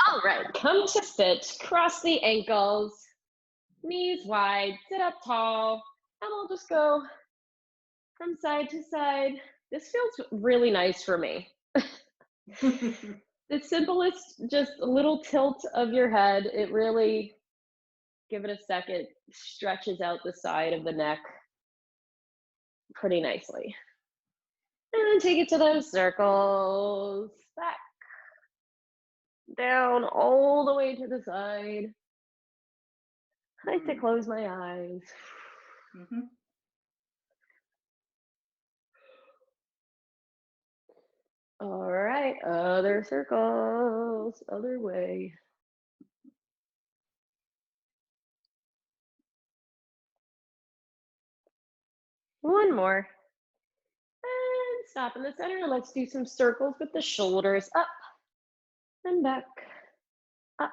All right, come to sit, cross the ankles, knees wide, sit up tall, and we'll just go from side to side. This feels really nice for me. The simplest, just a little tilt of your head. It really, give it a second, stretches out the side of the neck pretty nicely. And then take it to those circles, back, down, all the way to the side. I like to close my eyes. All right, other circles, other way. One more. And stop in the center. Let's do some circles with the shoulders up and back, up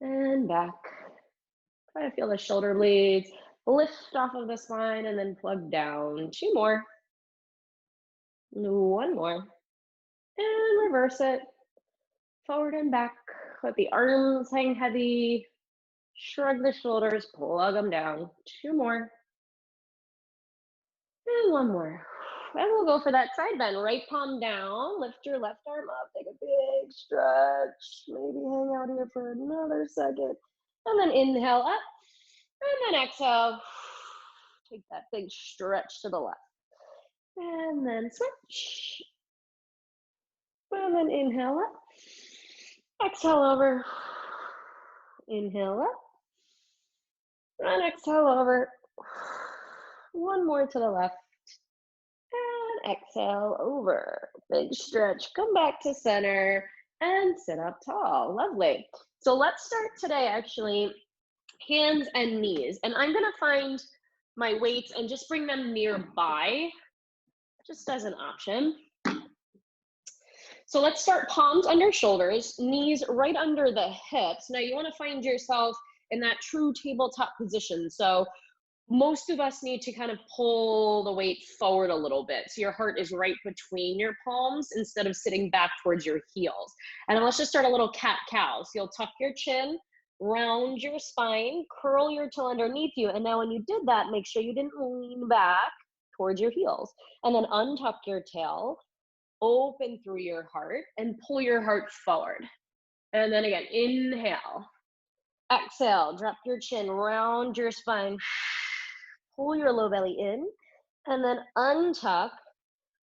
and back. Try to feel the shoulder blades lift off of the spine and then plug down. Two more. One more. And reverse it. Forward and back. Let the arms hang heavy. Shrug the shoulders, plug them down. Two more. And one more. And we'll go for that side bend. Right palm down. Lift your left arm up. Take a big stretch. Maybe hang out here for another second. And then inhale up. And then exhale. Take that big stretch to the left. And then switch. And then inhale up. Exhale over. Inhale up. And exhale over. One more to the left. And exhale over. Big stretch. Come back to center and sit up tall. Lovely. So let's start today, actually, hands and knees. And I'm going to find my weights and just bring them nearby, just as an option. So let's start palms under shoulders, knees right under the hips. Now you want to find yourself in that true tabletop position. So most of us need to kind of pull the weight forward a little bit. So your heart is right between your palms instead of sitting back towards your heels. And let's just start a little cat-cow. So you'll tuck your chin, round your spine, curl your toe underneath you. And now when you did that, make sure you didn't lean back towards your heels. And then untuck your tail, open through your heart, and pull your heart forward. And then again, inhale. Exhale, drop your chin, round your spine, pull your low belly in, and then untuck,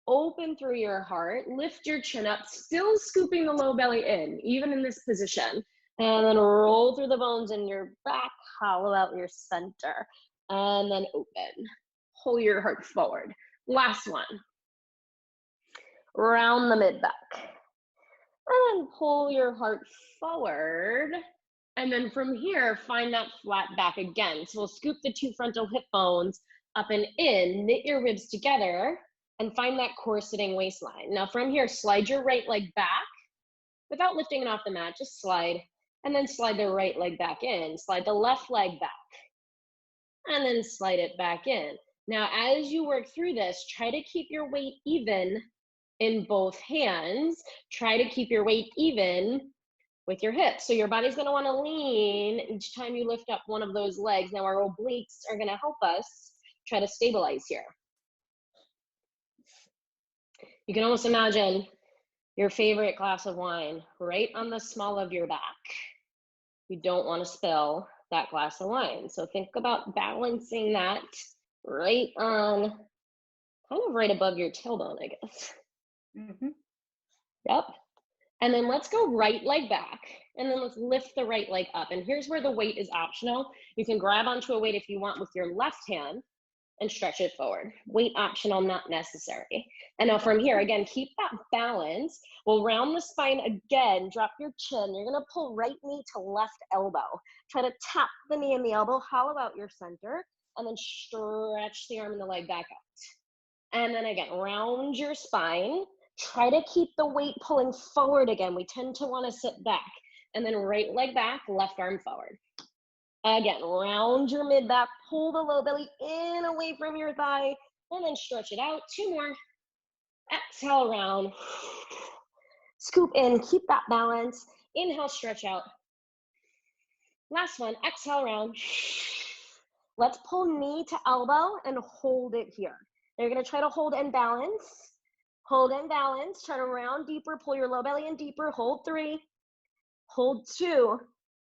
open through your heart, lift your chin up, still scooping the low belly in, even in this position. And then roll through the bones in your back, hollow out your center, and then open. Pull your heart forward. Last one. Round the mid back. And then pull your heart forward. And then from here, find that flat back again. So we'll scoop the two frontal hip bones up and in, knit your ribs together, and find that core sitting waistline. Now from here, slide your right leg back without lifting it off the mat, just slide. And then slide the right leg back in. Slide the left leg back. And then slide it back in. Now as you work through this, try to keep your weight even in both hands. Try to keep your weight even with your hips. So your body's gonna wanna lean each time you lift up one of those legs. Now our obliques are gonna help us try to stabilize here. You can almost imagine your favorite glass of wine right on the small of your back. You don't wanna spill that glass of wine. So think about balancing that right on, kind of right above your tailbone, I guess. Yep. And then let's go right leg back. And then let's lift the right leg up. And here's where the weight is optional. You can grab onto a weight if you want with your left hand and stretch it forward. Weight optional, not necessary. And now from here, again, keep that balance. We'll round the spine again, drop your chin. You're gonna pull right knee to left elbow. Try to tap the knee and the elbow, hollow out your center, and then stretch the arm and the leg back out. And then again, round your spine. Try to keep the weight pulling forward again. We tend to want to sit back. And then right leg back, left arm forward. Again, round your mid back, pull the low belly in away from your thigh, and then stretch it out. Two more. Exhale, round. Scoop in, keep that balance. Inhale, stretch out. Last one, exhale, round. Let's pull knee to elbow and hold it here. You're gonna try to hold and balance. Hold and balance, try to round deeper, pull your low belly in deeper, hold 3, hold 2,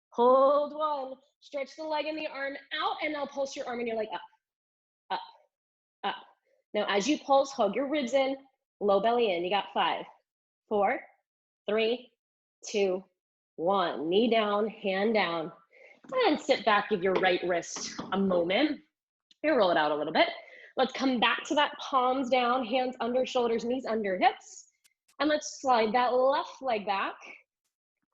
hold 1. Stretch the leg and the arm out, and now pulse your arm and your leg up, up, up. Now as you pulse, hug your ribs in, low belly in. You got 5, 4, 3, 2, 1. Knee down, hand down. And sit back, give your right wrist a moment. You roll it out a little bit. Let's come back to that, palms down, hands under shoulders, knees under hips. And let's slide that left leg back.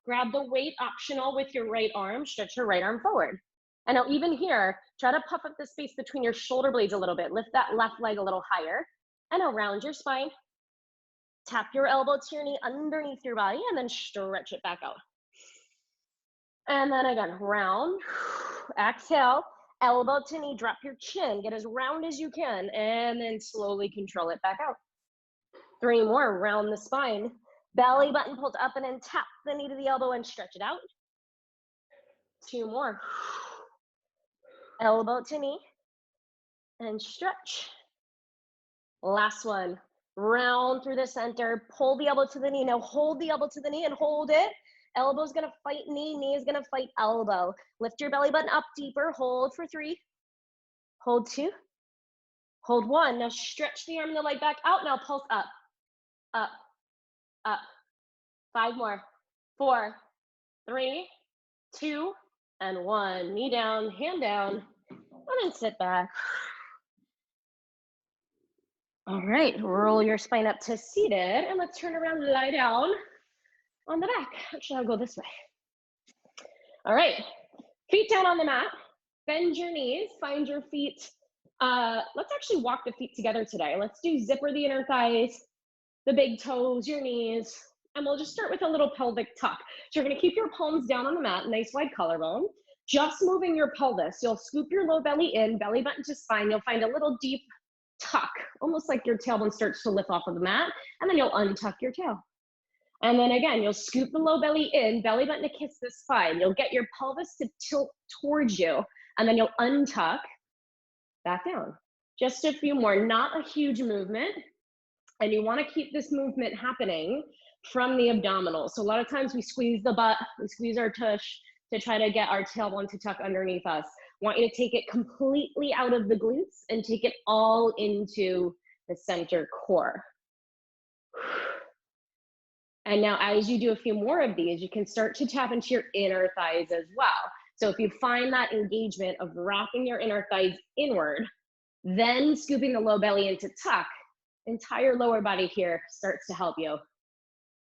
Grab the weight, optional with your right arm, stretch your right arm forward. And now even here, try to puff up the space between your shoulder blades a little bit. Lift that left leg a little higher and around your spine. Tap your elbow to your knee underneath your body and then stretch it back out. And then again, round, exhale, elbow to knee, drop your chin, get as round as you can, and then slowly control it back out. 3 more, round the spine. Belly button pulled up and then tap the knee to the elbow and stretch it out. 2 more. Elbow to knee and stretch. Last one, round through the center, pull the elbow to the knee. Now hold the elbow to the knee and hold it. Elbow's gonna fight knee, knee is gonna fight elbow. Lift your belly button up deeper, hold for 3, hold 2, hold 1. Now stretch the arm and the leg back out. Now pulse up, up, up. 5 more, 4, 3, 2, and 1. Knee down, hand down, and then sit back. All right, roll your spine up to seated, and let's turn around, lie down on the back. Actually, I'll go this way. All right, feet down on the mat, bend your knees, find your feet. Let's actually walk the feet together today. Let's do zipper the inner thighs, the big toes, your knees, and we'll just start with a little pelvic tuck. So you're gonna keep your palms down on the mat, nice wide collarbone, just moving your pelvis. You'll scoop your low belly in, belly button to spine. You'll find a little deep tuck, almost like your tailbone starts to lift off of the mat, and then you'll untuck your tail. And then again, you'll scoop the low belly in, belly button to kiss the spine. You'll get your pelvis to tilt towards you, and then you'll untuck, back down. Just a few more, not a huge movement. And you wanna keep this movement happening from the abdominals. So a lot of times we squeeze the butt, we squeeze our tush to try to get our tailbone to tuck underneath us. Want you to take it completely out of the glutes and take it all into the center core. And now as you do a few more of these, you can start to tap into your inner thighs as well. So if you find that engagement of rocking your inner thighs inward, then scooping the low belly into tuck, entire lower body here starts to help you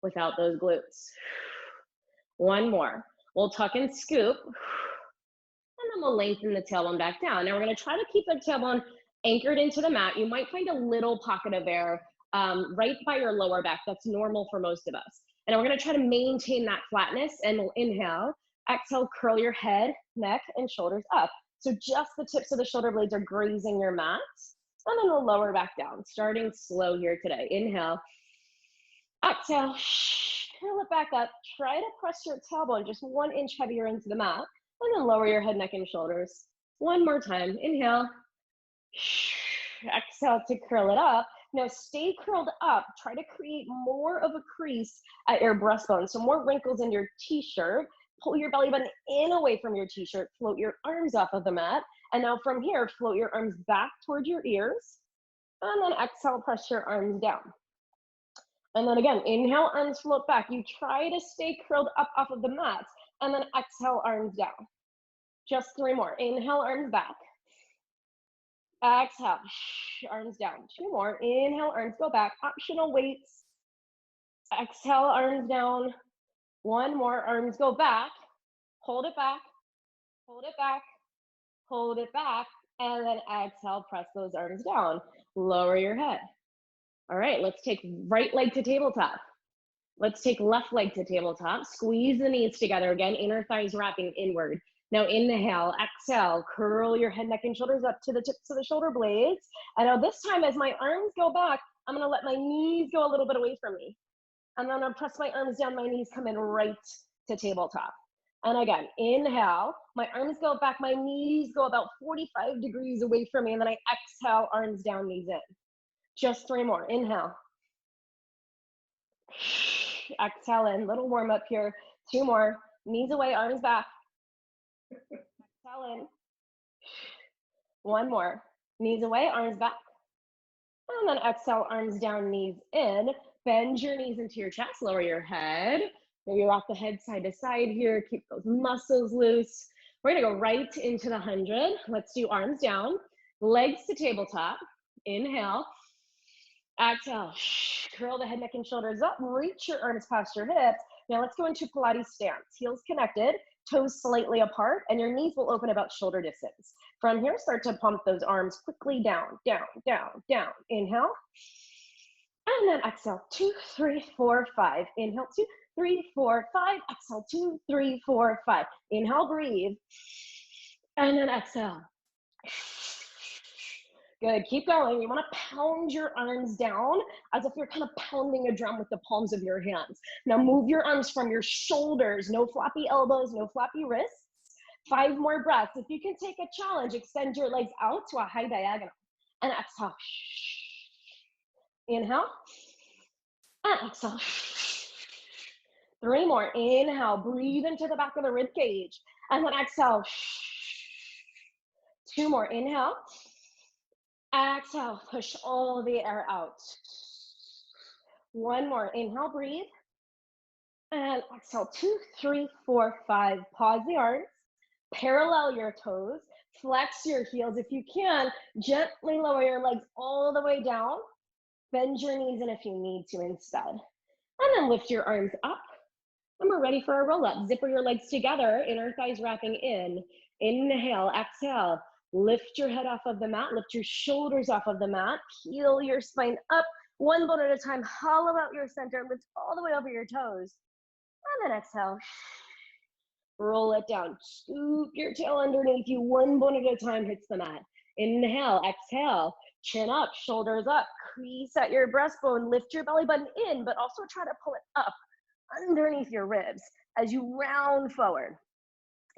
without those glutes. 1 more. We'll tuck and scoop, and then we'll lengthen the tailbone back down. Now we're gonna try to keep the tailbone anchored into the mat. You might find a little pocket of air right by your lower back. That's normal for most of us. And we're gonna try to maintain that flatness, and we'll inhale, exhale, curl your head, neck, and shoulders up. So just the tips of the shoulder blades are grazing your mat, and then we'll lower back down, starting slow here today. Inhale, exhale, curl it back up. Try to press your tailbone just 1 inch heavier into the mat, and then lower your head, neck, and shoulders. 1 more time. Inhale, exhale to curl it up. Now stay curled up. Try to create more of a crease at your breastbone, so more wrinkles in your t-shirt. Pull your belly button in away from your t-shirt. Float your arms off of the mat. And now from here, float your arms back towards your ears. And then exhale, press your arms down. And then again, inhale, arms float back. You try to stay curled up off of the mat. And then exhale, arms down. Just 3 more. Inhale, arms back. Exhale, arms down. 2 more. Inhale, arms go back. Optional weights. Exhale, arms down. 1 more. Arms go back. Hold it back. Hold it back. Hold it back. And then exhale, press those arms down. Lower your head. All right, let's take right leg to tabletop. Let's take left leg to tabletop. Squeeze the knees together again. Inner thighs wrapping inward. Now inhale, exhale, curl your head, neck, and shoulders up to the tips of the shoulder blades. And now this time as my arms go back, I'm gonna let my knees go a little bit away from me. And then I'm gonna press my arms down, my knees come in right to tabletop. And again, inhale, my arms go back, my knees go about 45 degrees away from me, and then I exhale, arms down, knees in. Just 3 more, inhale. Exhale in, little warm up here. 2 more, knees away, arms back. Exhale in. 1 more, knees away, arms back. And then exhale, arms down, knees in. Bend your knees into your chest, lower your head. Maybe rock the head side to side here, keep those muscles loose. We're gonna go right into the 100. Let's do arms down, legs to tabletop. Inhale. Exhale, curl the head, neck, and shoulders up. Reach your arms past your hips. Now let's go into Pilates stance. Heels connected, toes slightly apart, and your knees will open about shoulder distance. From here, start to pump those arms quickly down, down, down, down. Inhale. And then exhale, 2, 3, 4, 5. Inhale, 2, 3, 4, 5. Exhale, 2, 3, 4, 5. Inhale, breathe. And then exhale. Good, keep going. You wanna pound your arms down as if you're kind of pounding a drum with the palms of your hands. Now move your arms from your shoulders, no floppy elbows, no floppy wrists. 5 more breaths. If you can take a challenge, extend your legs out to a high diagonal. And exhale. Inhale. And exhale. 3 more. Inhale, breathe into the back of the rib cage. And then exhale. 2 more. Inhale. Exhale, push all the air out. 1 more, inhale, breathe. And exhale, 2, 3, 4, 5. Pause the arms, parallel your toes, flex your heels. If you can, gently lower your legs all the way down. Bend your knees in if you need to instead. And then lift your arms up. And we're ready for a roll up. Zipper your legs together, inner thighs wrapping in. Inhale, exhale. Lift your head off of the mat, lift your shoulders off of the mat, peel your spine up, 1 bone at a time, hollow out your center, lift all the way over your toes. And then exhale, roll it down, scoop your tail underneath you, 1 bone at a time hits the mat. Inhale, exhale, chin up, shoulders up, crease at your breastbone, lift your belly button in, but also try to pull it up underneath your ribs as you round forward.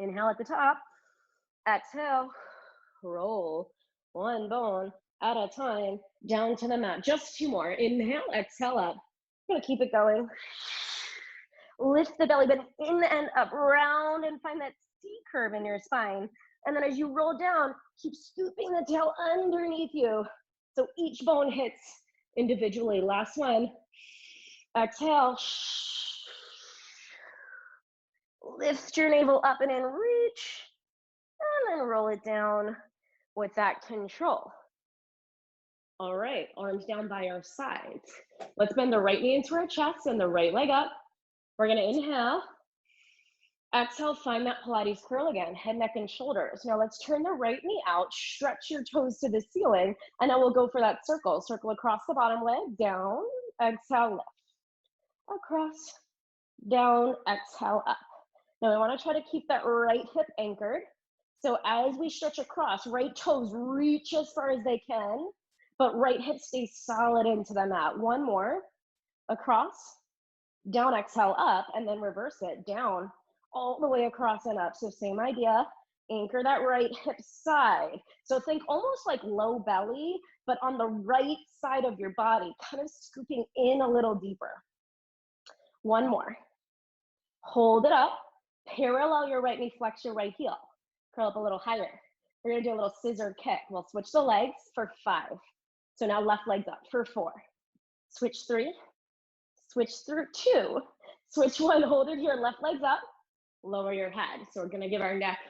Inhale at the top, exhale, roll 1 bone at a time down to the mat. Just 2 more. Inhale, exhale up. I'm gonna keep it going. Lift the belly button in and up, round and find that C curve in your spine. And then as you roll down, keep scooping the tail underneath you. So each bone hits individually. Last one. Exhale. Lift your navel up and in, reach. And then roll it down with that control. All right, arms down by our sides. Let's bend the right knee into our chest and the right leg up. We're gonna inhale. Exhale, find that Pilates curl again, head, neck, and shoulders. Now let's turn the right knee out, stretch your toes to the ceiling, and then we'll go for that circle. Circle across the bottom leg, down, exhale, lift. Across, down, exhale, up. Now I wanna try to keep that right hip anchored. So as we stretch across, right toes reach as far as they can, but right hip stays solid into the mat. 1 more, across, down, exhale, up, and then reverse it, down, all the way across and up. So same idea, anchor that right hip side. So think almost like low belly, but on the right side of your body, kind of scooping in a little deeper. 1 more, hold it up, parallel your right knee, flex your right heel. Curl up a little higher. We're gonna do a little scissor kick. We'll switch the legs for 5. So now left leg's up for 4. Switch 3, switch through 2, switch 1, hold it here, left leg's up, lower your head. So we're gonna give our neck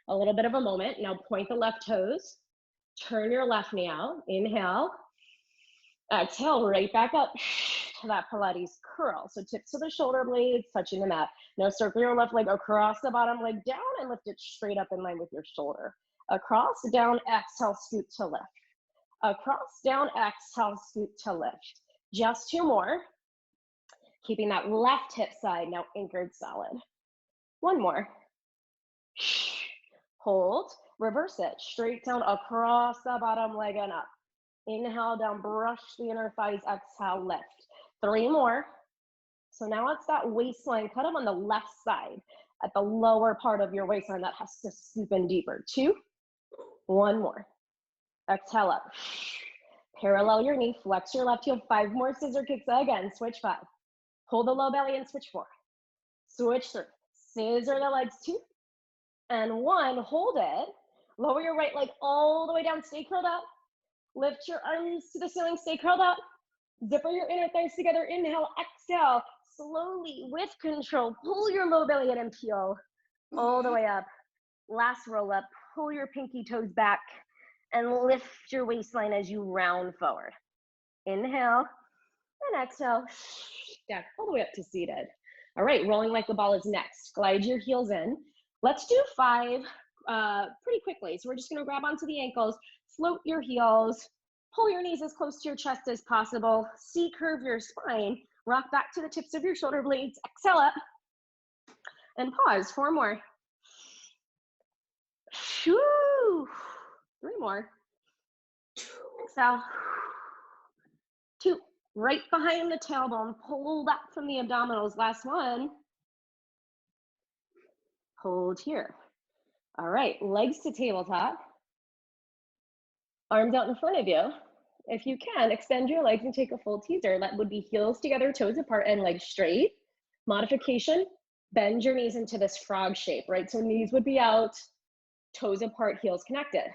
a little bit of a moment. Now point the left toes, turn your left knee out, inhale, exhale, right back up to that Pilates curl. So tips to the shoulder blades, touching the mat. Now circle your left leg across the bottom leg down and lift it straight up in line with your shoulder. Across, down, exhale, scoot to lift. Across, down, exhale, scoot to lift. Just 2 more. Keeping that left hip side now anchored solid. 1 more. Hold, reverse it, straight down across the bottom leg and up. Inhale down, brush the inner thighs, exhale, lift. 3 more. So now it's that waistline cut up on the left side at the lower part of your waistline that has to scoop in deeper. 2, 1 more. Exhale up. Parallel your knee, flex your left heel, 5 more scissor kicks again, switch 5. Hold the low belly and switch 4. Switch 3. Scissor the legs, 2 and 1, hold it. Lower your right leg all the way down, stay curled up. Lift your arms to the ceiling, stay curled up. Zipper your inner thighs together, inhale, exhale. Slowly, with control, pull your low belly in and peel all the way up. Last roll up, pull your pinky toes back and lift your waistline as you round forward. Inhale and exhale, down all the way up to seated. All right, rolling like the ball is next. Glide your heels in. Let's do 5 pretty quickly. So we're just gonna grab onto the ankles, float your heels, pull your knees as close to your chest as possible, C-curve your spine, rock back to the tips of your shoulder blades, exhale up, and pause, 4 more. Woo. 3 more. Exhale. 2, right behind the tailbone, pull back from the abdominals, last one. Hold here. All right, legs to tabletop. Arms out in front of you. If you can, extend your legs and take a full teaser. That would be heels together, toes apart, and legs straight. Modification, bend your knees into this frog shape, right? So knees would be out, toes apart, heels connected.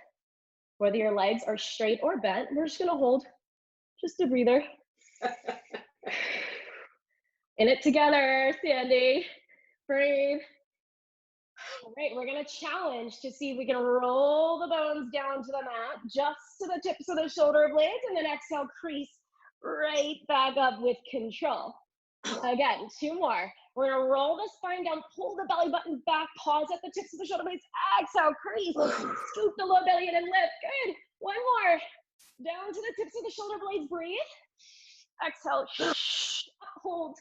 Whether your legs are straight or bent, we're just gonna hold just a breather. In it together, Sandy. Breathe. All right, we're gonna challenge to see if we can roll the bones down to the mat, just to the tips of the shoulder blades, and then exhale, crease right back up with control. Again, 2 more. We're gonna roll the spine down, pull the belly button back, pause at the tips of the shoulder blades, exhale, crease, scoop the low belly in and lift. Good. 1 more. Down to the tips of the shoulder blades, breathe. Exhale, hold,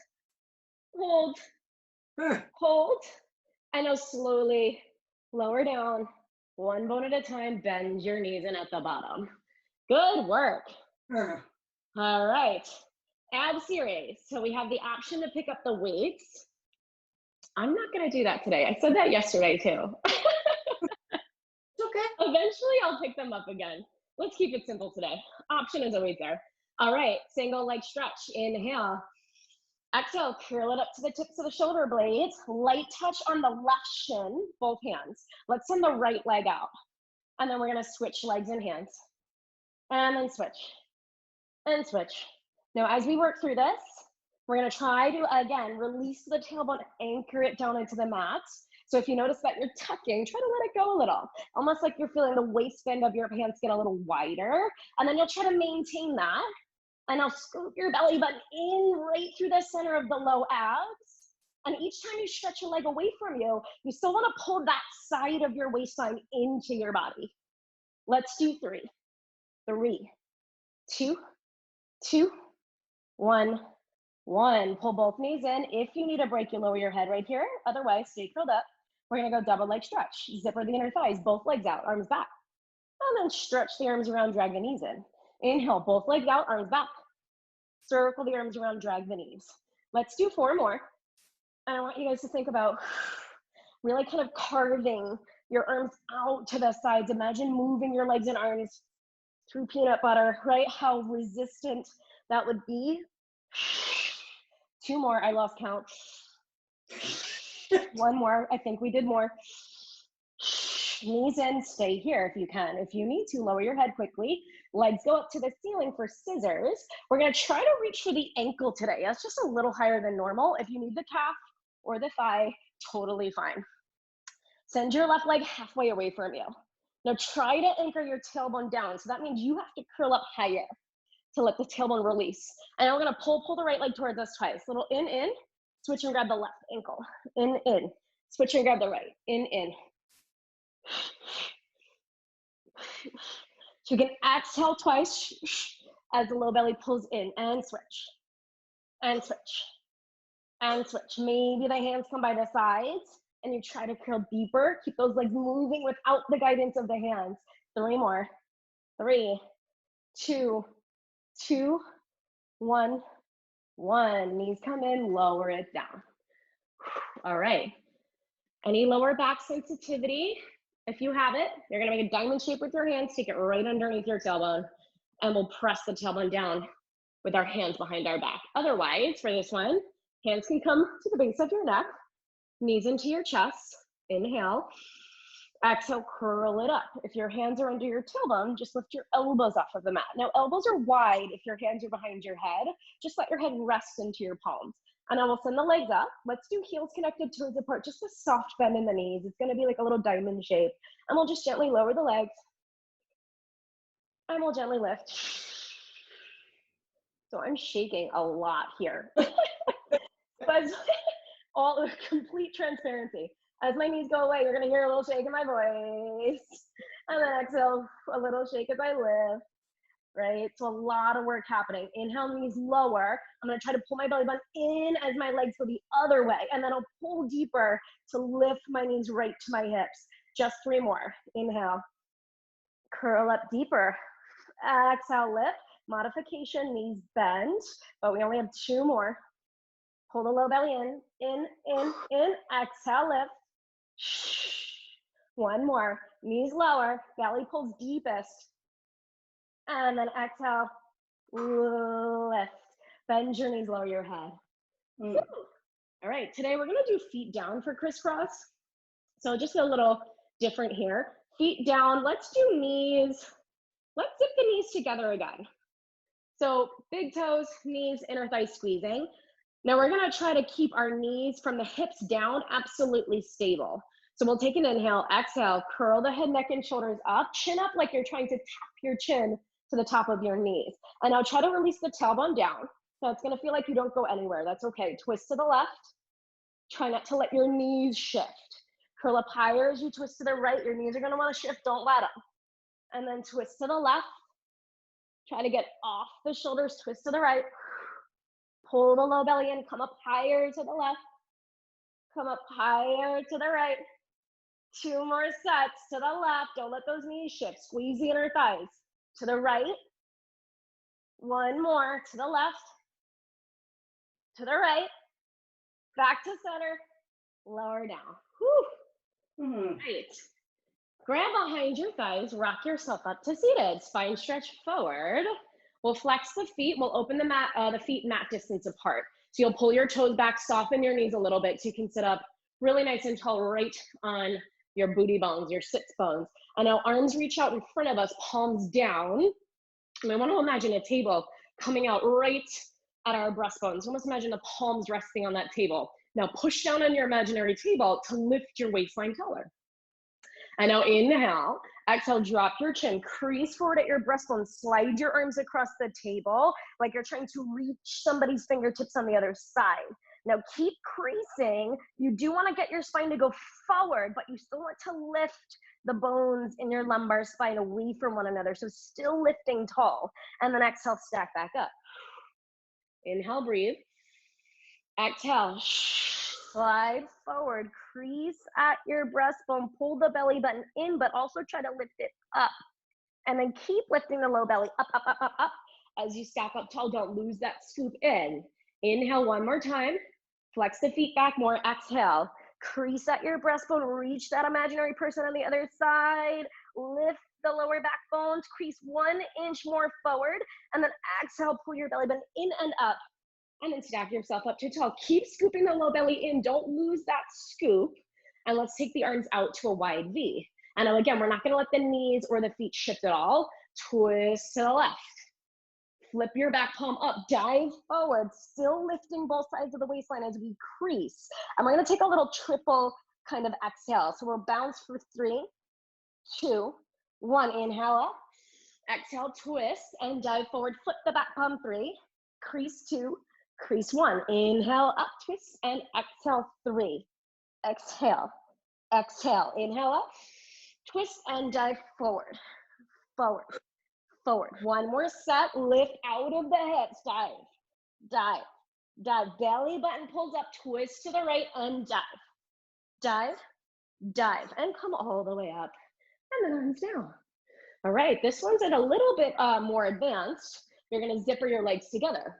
hold, hold. And now slowly lower down, 1 bone at a time, bend your knees in at the bottom. Good work. All right, ab series. So we have the option to pick up the weights. I'm not gonna do that today. I said that yesterday too. It's okay. Eventually I'll pick them up again. Let's keep it simple today. Option is always there. All right, single leg stretch, inhale. Exhale, curl it up to the tips of the shoulder blades. Light touch on the left shin, both hands. Let's send the right leg out. And then we're gonna switch legs and hands. And then switch, and switch. Now, as we work through this, we're gonna try to, again, release the tailbone, anchor it down into the mat. So if you notice that you're tucking, try to let it go a little. Almost like you're feeling the waistband of your pants get a little wider. And then you'll try to maintain that. And now scoop your belly button in right through the center of the low abs. And each time you stretch a leg away from you, you still want to pull that side of your waistline into your body. Let's do 3, 3, 2, 2, 1, 1. Pull both knees in. If you need a break, you lower your head right here. Otherwise, stay curled up. We're going to go double leg stretch. Zipper the inner thighs, both legs out, arms back. And then stretch the arms around, drag the knees in. Inhale, both legs out, arms back. Circle the arms around, drag the knees. Let's do 4 more. And I want you guys to think about really kind of carving your arms out to the sides. Imagine moving your legs and arms through peanut butter, right? How resistant that would be. 2 more, I lost count. 1 more, I think we did more. Knees in, stay here if you can. If you need to, lower your head quickly. Legs go up to the ceiling for scissors. We're gonna try to reach for the ankle today. That's just a little higher than normal. If you need the calf or the thigh, totally fine. Send your left leg halfway away from you. Now try to anchor your tailbone down. So that means you have to curl up higher to let the tailbone release. And now we're gonna pull the right leg towards us twice. Little in, switch and grab the left ankle. In, switch and grab the right, in. So you can exhale twice as the low belly pulls in, and switch, and switch, and switch. Maybe the hands come by the sides and you try to curl deeper. Keep those legs moving without the guidance of the hands. 3 more. 3, 2, 1, 1. Knees come in, lower it down. All right. Any lower back sensitivity? If you have it, you're gonna make a diamond shape with your hands, take it right underneath your tailbone, and we'll press the tailbone down with our hands behind our back. Otherwise, for this one, hands can come to the base of your neck, knees into your chest. Inhale. Exhale, curl it up. If your hands are under your tailbone, just lift your elbows off of the mat. Now, elbows are wide if your hands are behind your head. Just let your head rest into your palms. And I will send the legs up. Let's do heels connected, toes apart, just a soft bend in the knees. It's gonna be like a little diamond shape. And we'll just gently lower the legs. And we'll gently lift. So I'm shaking a lot here. But all complete transparency. As my knees go away, you're gonna hear a little shake in my voice. And then exhale, a little shake as I lift, right? So a lot of work happening. Inhale, knees lower. I'm gonna try to pull my belly button in as my legs go the other way. And then I'll pull deeper to lift my knees right to my hips. Just 3 more. Inhale, curl up deeper. Exhale, lift. Modification, knees bend, but we only have 2 more. Pull the low belly in, exhale, lift. 1 more, knees lower, belly pulls deepest. And then exhale, lift. Bend your knees, lower your head. All right, today we're gonna do feet down for crisscross. So just a little different here. Feet down, let's do knees. Let's dip the knees together again. So big toes, knees, inner thighs squeezing. Now we're gonna try to keep our knees from the hips down absolutely stable. So we'll take an inhale, exhale, curl the head, neck, and shoulders up, chin up like you're trying to tap your chin to the top of your knees. And now try to release the tailbone down. So it's gonna feel like you don't go anywhere, that's okay. Twist to the left. Try not to let your knees shift. Curl up higher as you twist to the right. Your knees are gonna wanna shift, don't let them. And then twist to the left. Try to get off the shoulders, twist to the right. Pull the low belly in, come up higher to the left. Come up higher to the right. 2 more sets to the left. Don't let those knees shift. Squeeze the inner thighs. To the right. 1 more to the left. To the right. Back to center. Lower down. Whew. Right. Grab behind your thighs. Rock yourself up to seated. Spine stretch forward. We'll flex the feet. We'll open the feet mat distance apart. So you'll pull your toes back, soften your knees a little bit so you can sit up really nice and tall right on your booty bones, your sits bones. And now arms reach out in front of us, palms down. And I want to imagine a table coming out right at our breastbones. Almost imagine the palms resting on that table. Now push down on your imaginary table to lift your waistline taller. And now inhale, exhale, drop your chin, crease forward at your breastbone, slide your arms across the table like you're trying to reach somebody's fingertips on the other side. Now keep creasing. You do want to get your spine to go forward, but you still want to lift the bones in your lumbar spine away from one another. So still lifting tall. And then exhale, stack back up. Inhale, breathe. Exhale, slide forward, crease at your breastbone, pull the belly button in, but also try to lift it up. And then keep lifting the low belly up, up, up, up, up. As you stack up tall, don't lose that scoop in. Inhale 1 more time. Flex the feet back more. Exhale, crease at your breastbone, reach that imaginary person on the other side. Lift the lower back bones, crease 1 inch more forward. And then exhale, pull your belly button in and up. And then stack yourself up to tall. Keep scooping the low belly in. Don't lose that scoop. And let's take the arms out to a wide V. And now again, we're not gonna let the knees or the feet shift at all. Twist to the left. Flip your back palm up, dive forward, still lifting both sides of the waistline as we crease. And we're gonna take a little triple kind of exhale. So we'll bounce for 3, 2, 1. Inhale up. Exhale, twist and dive forward. Flip the back palm. 3, crease 2, crease 1. Inhale up, twist, and exhale 3. Exhale, exhale. Inhale up, twist and dive forward, forward, forward. 1 more set. Lift out of the hips. Dive, dive, dive. Belly button pulls up. Twist to the right and dive, dive, dive, and come all the way up. And then arms down. All right, this one's a little bit more advanced. You're gonna zipper your legs together.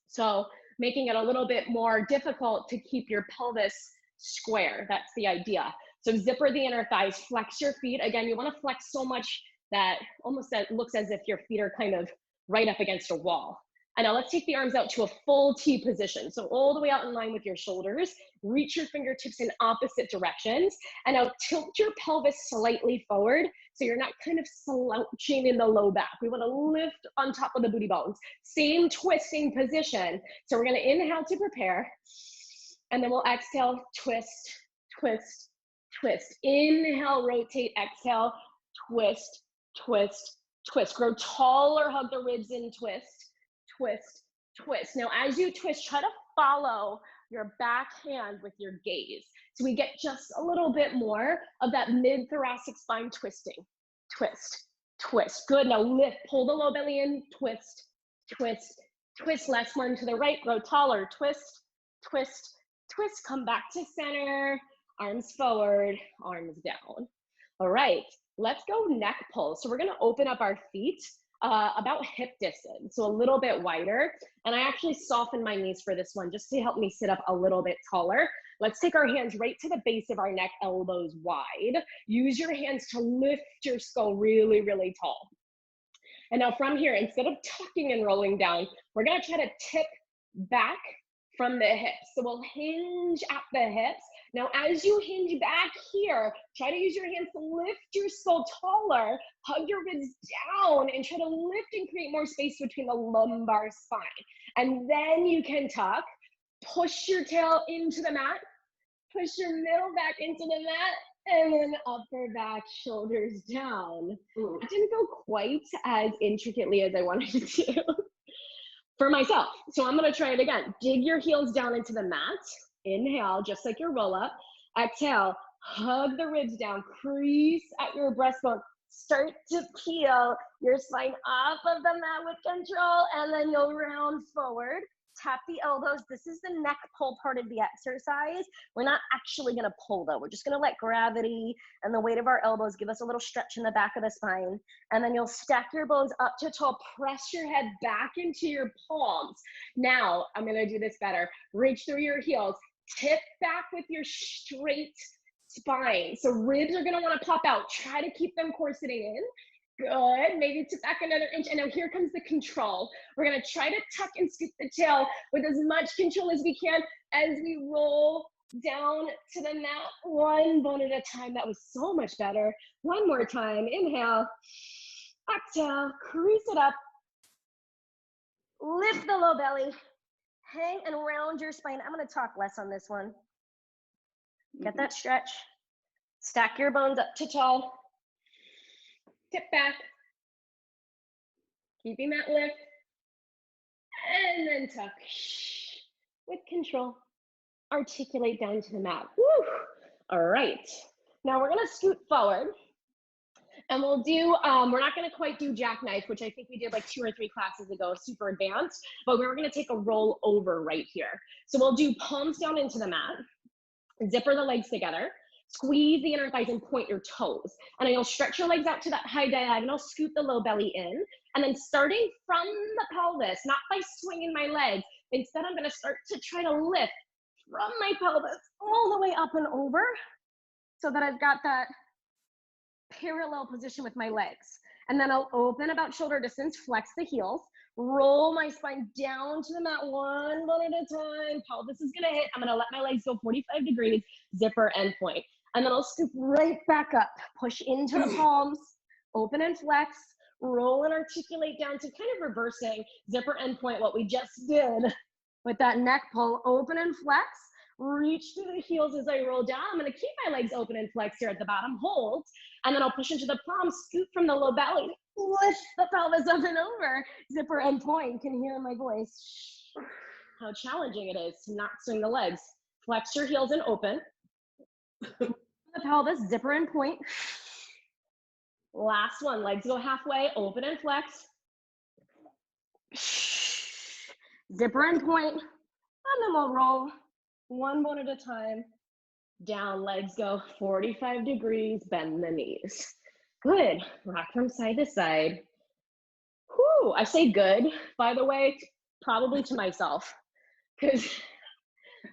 So making it a little bit more difficult to keep your pelvis square. That's the idea. So zipper the inner thighs, flex your feet. Again, you want to flex so much that almost that looks as if your feet are kind of right up against a wall. And now let's take the arms out to a full T position. So all the way out in line with your shoulders, reach your fingertips in opposite directions. And now tilt your pelvis slightly forward so you're not kind of slouching in the low back. We want to lift on top of the booty bones. Same twisting position. So we're going to inhale to prepare. And then we'll exhale, twist, twist, twist. Inhale, rotate, exhale, twist, twist, twist. Grow taller, hug the ribs in, twist, twist, twist. Now, as you twist, try to follow your back hand with your gaze. So we get just a little bit more of that mid-thoracic spine twisting. Twist, twist. Good. Now lift, pull the low belly in, twist, twist, twist. Last one to the right, grow taller, twist, twist, twist. Come back to center, arms forward, arms down. All right, let's go neck pull. So we're gonna open up our feet about hip distance, so a little bit wider. And I actually softened my knees for this one just to help me sit up a little bit taller. Let's take our hands right to the base of our neck, elbows wide. Use your hands to lift your skull really, really tall. And now from here, instead of tucking and rolling down, we're gonna try to tip back from the hips. So we'll hinge at the hips. Now, as you hinge back here, try to use your hands to lift your skull taller, hug your ribs down, and try to lift and create more space between the lumbar spine. And then you can tuck, push your tail into the mat, push your middle back into the mat, and then upper back, shoulders down. It didn't go quite as intricately as I wanted it to for myself. So I'm gonna try it again. Dig your heels down into the mat. Inhale, just like your roll up. Exhale, hug the ribs down, crease at your breastbone. Start to peel your spine off of the mat with control, and then you'll round forward. Tap the elbows. This is the neck pull part of the exercise. We're not actually gonna pull though. We're just gonna let gravity and the weight of our elbows give us a little stretch in the back of the spine. And then you'll stack your bones up to tall, press your head back into your palms. Now, I'm gonna do this better. Reach through your heels, tip back with your straight spine. So ribs are gonna wanna pop out. Try to keep them corseting in. Good, maybe tip back another inch. And now here comes the control. We're gonna try to tuck and scoop the tail with as much control as we can as we roll down to the mat, one bone at a time. That was so much better. One more time, inhale, exhale, crease it up, lift the low belly, hang and round your spine. I'm gonna talk less on this one. Get that stretch, stack your bones up to tall, tip back, keeping that lift, and then tuck with control. Articulate down to the mat. Woo! All right, now we're gonna scoot forward, and we'll do, we're not gonna quite do jackknife, which I think we did like 2 or 3 classes ago, super advanced, but we're gonna take a roll over right here. So we'll do palms down into the mat, zipper the legs together, squeeze the inner thighs and point your toes. And then you'll stretch your legs out to that high diagonal, scoot the low belly in. And then starting from the pelvis, not by swinging my legs, instead I'm gonna start to try to lift from my pelvis all the way up and over so that I've got that parallel position with my legs. And then I'll open about shoulder distance, flex the heels, roll my spine down to the mat, one bone at a time. Pelvis is gonna hit. I'm gonna let my legs go 45 degrees, zipper and point. And then I'll scoop right back up, push into the palms, open and flex, roll and articulate down to kind of reversing zipper and point, what we just did with that neck pull. Open and flex, reach through the heels as I roll down. I'm gonna keep my legs open and flex here at the bottom, hold, and then I'll push into the palms, scoop from the low belly, lift the pelvis up and over, zipper and point. You can hear my voice, how challenging it is to not swing the legs. Flex your heels and open. The pelvis, zipper and point. Last one, legs go halfway, open and flex. Zipper and point, and then we'll roll one bone at a time. Down, legs go 45 degrees, bend the knees. Good, rock from side to side. Whew, I say good, by the way, probably to myself. because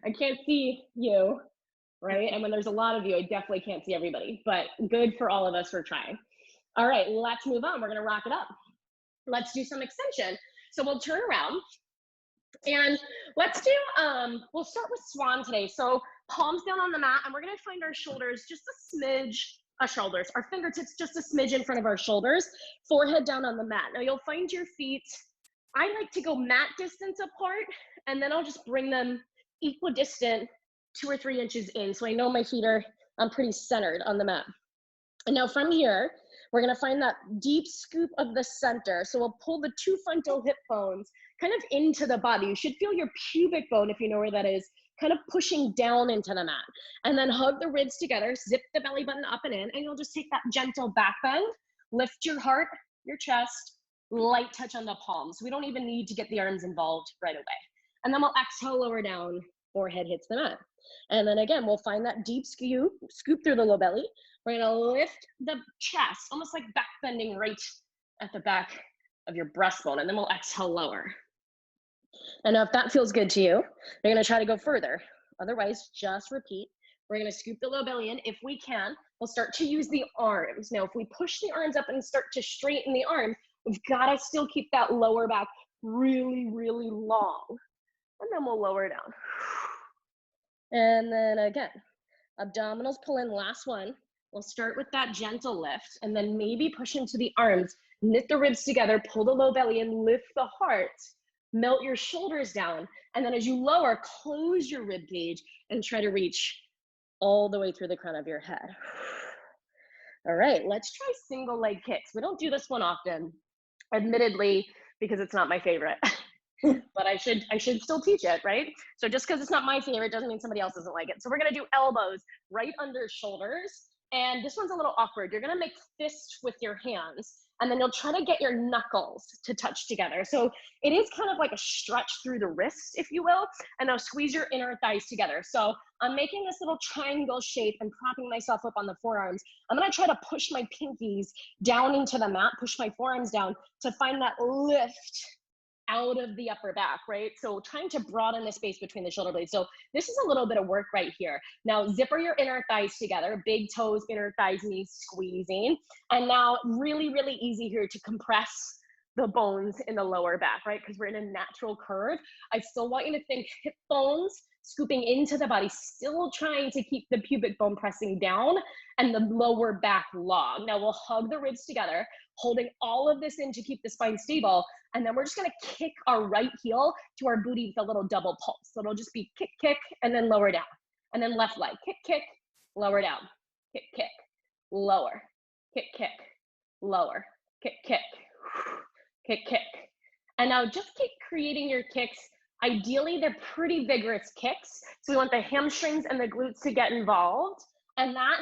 I can't see you, right? And when there's a lot of you, I definitely can't see everybody, but good for all of us for trying. All right, let's move on. We're gonna rock it up. Let's do some extension. So we'll turn around and let's do, we'll start with swan today. So palms down on the mat, and we're gonna find our shoulders just a smidge, our fingertips just a smidge in front of our shoulders, forehead down on the mat. Now you'll find your feet, I like to go mat distance apart, and then I'll just bring them equidistant 2 or 3 inches in. So I know my feet are, I'm pretty centered on the mat. And now from here, we're gonna find that deep scoop of the center. So we'll pull the 2 frontal hip bones kind of into the body. You should feel your pubic bone, if you know where that is, kind of pushing down into the mat. And then hug the ribs together, zip the belly button up and in, and you'll just take that gentle back bend, lift your heart, your chest, light touch on the palms. We don't even need to get the arms involved right away. And then we'll exhale, lower down, forehead hits the mat. And then again, we'll find that deep scoop through the low belly. We're gonna lift the chest, almost like back bending right at the back of your breastbone, and then we'll exhale, lower. And now if that feels good to you, you're gonna try to go further. Otherwise, just repeat. We're gonna scoop the low belly in. If we can, we'll start to use the arms. Now, if we push the arms up and start to straighten the arms, we've gotta still keep that lower back really, really long. And then we'll lower down. And then again, abdominals pull in, last one. We'll start with that gentle lift and then maybe push into the arms, knit the ribs together, pull the low belly and lift the heart, melt your shoulders down. And then as you lower, close your rib cage and try to reach all the way through the crown of your head. All right, let's try single leg kicks. We don't do this one often, admittedly, because it's not my favorite. But I should still teach it, right? So just because it's not my favorite doesn't mean somebody else doesn't like it. So we're gonna do elbows right under shoulders. And this one's a little awkward. You're gonna make fists with your hands, and then you'll try to get your knuckles to touch together. So it is kind of like a stretch through the wrist, if you will, and now squeeze your inner thighs together. So I'm making this little triangle shape and propping myself up on the forearms. I'm gonna try to push my pinkies down into the mat, push my forearms down to find that lift out of the upper back, right? So trying to broaden the space between the shoulder blades. So this is a little bit of work right here. Now zipper your inner thighs together, big toes, inner thighs, knees squeezing. And now really, really easy here to compress the bones in the lower back, right? Because we're in a natural curve. I still want you to think hip bones scooping into the body, still trying to keep the pubic bone pressing down and the lower back long. Now we'll hug the ribs together, holding all of this in to keep the spine stable. And then we're just gonna kick our right heel to our booty with a little double pulse. So it'll just be kick, kick, and then lower down. And then left leg, kick, kick, lower down, kick, kick, lower, kick, kick, lower, kick, kick, kick, kick. And now just keep creating your kicks. Ideally, they're pretty vigorous kicks. So we want the hamstrings and the glutes to get involved. And that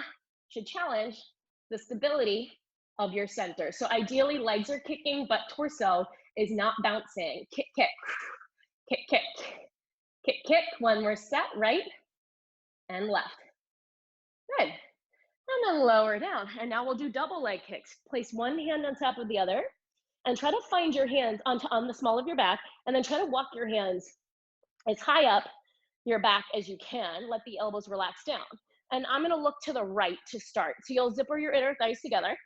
should challenge the stability of your center. So ideally, legs are kicking, but torso is not bouncing. Kick, kick, kick, kick, kick, kick. One more set, right and left. Good. And then lower down. And now we'll do double leg kicks. Place one hand on top of the other and try to find your hands on the small of your back, and then try to walk your hands as high up your back as you can. Let the elbows relax down. And I'm gonna look to the right to start. So you'll zipper your inner thighs together.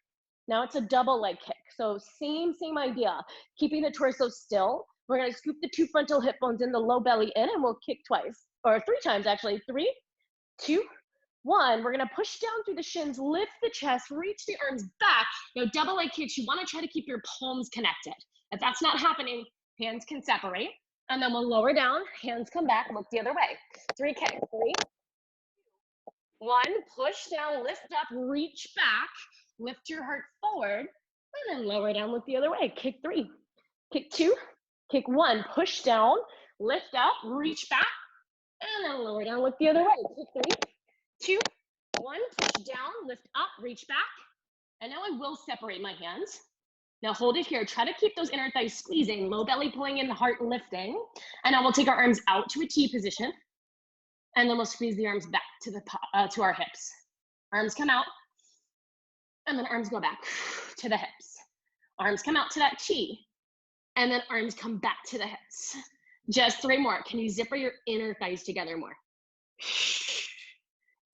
Now it's a double leg kick. So same idea, keeping the torso still. We're gonna scoop the 2 frontal hip bones in, the low belly in, and we'll kick twice, or 3 times actually. 3, 2, 1. We're gonna push down through the shins, lift the chest, reach the arms back. Now double leg kicks, you wanna try to keep your palms connected. If that's not happening, hands can separate. And then we'll lower down, hands come back, look the other way. 3 kicks, 3, 1, push down, lift up, reach back, lift your heart forward, and then lower down, look the other way. Kick 3, kick 2, kick 1, push down, lift up, reach back, and then lower down, look the other way. Kick 3, 2, 1, push down, lift up, reach back. And now I will separate my hands. Now hold it here. Try to keep those inner thighs squeezing, low belly pulling in, the heart lifting. And now we'll take our arms out to a T position. And then we'll squeeze the arms back to our hips. Arms come out. And then arms go back to the hips. Arms come out to that T. And then arms come back to the hips. Just 3 more. Can you zipper your inner thighs together more?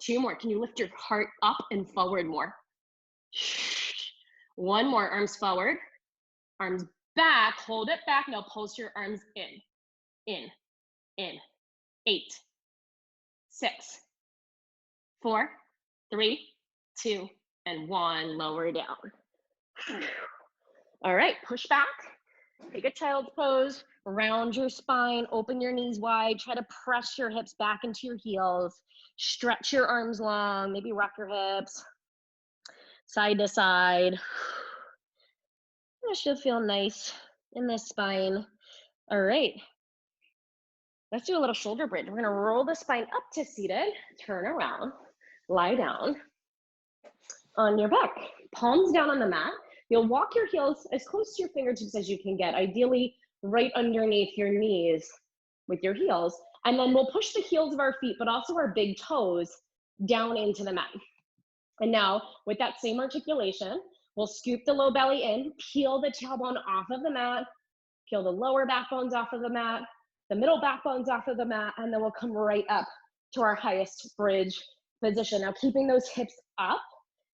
2 more. Can you lift your heart up and forward more? 1 more. Arms forward, arms back. Hold it back. Now pulse your arms in. 8, 6, 4, 3, 2, and 1. Lower down. All right, push back. Take a child's pose. Round your spine. Open your knees wide. Try to press your hips back into your heels. Stretch your arms long. Maybe rock your hips side to side. This should feel nice in the spine. All right. Let's do a little shoulder bridge. We're going to roll the spine up to seated. Turn around. Lie down on your back. Palms down on the mat. You'll walk your heels as close to your fingertips as you can get, ideally right underneath your knees with your heels. And then we'll push the heels of our feet, but also our big toes down into the mat. And now with that same articulation, we'll scoop the low belly in, peel the tailbone off of the mat, peel the lower back bones off of the mat, the middle back bones off of the mat, and then we'll come right up to our highest bridge position. Now keeping those hips up,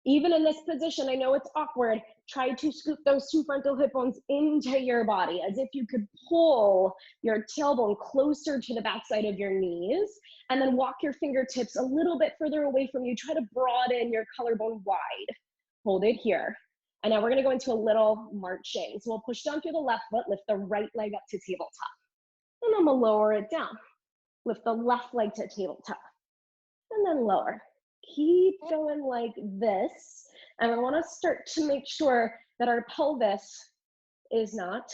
even in this position, I know it's awkward, try to scoop those 2 frontal hip bones into your body as if you could pull your tailbone closer to the backside of your knees, and then walk your fingertips a little bit further away from you. Try to broaden your collarbone wide. Hold it here. And now we're gonna go into a little marching. So we'll push down through the left foot, lift the right leg up to tabletop. And then we'll lower it down. Lift the left leg to tabletop. And then lower. Keep going like this. And I wanna start to make sure that our pelvis is not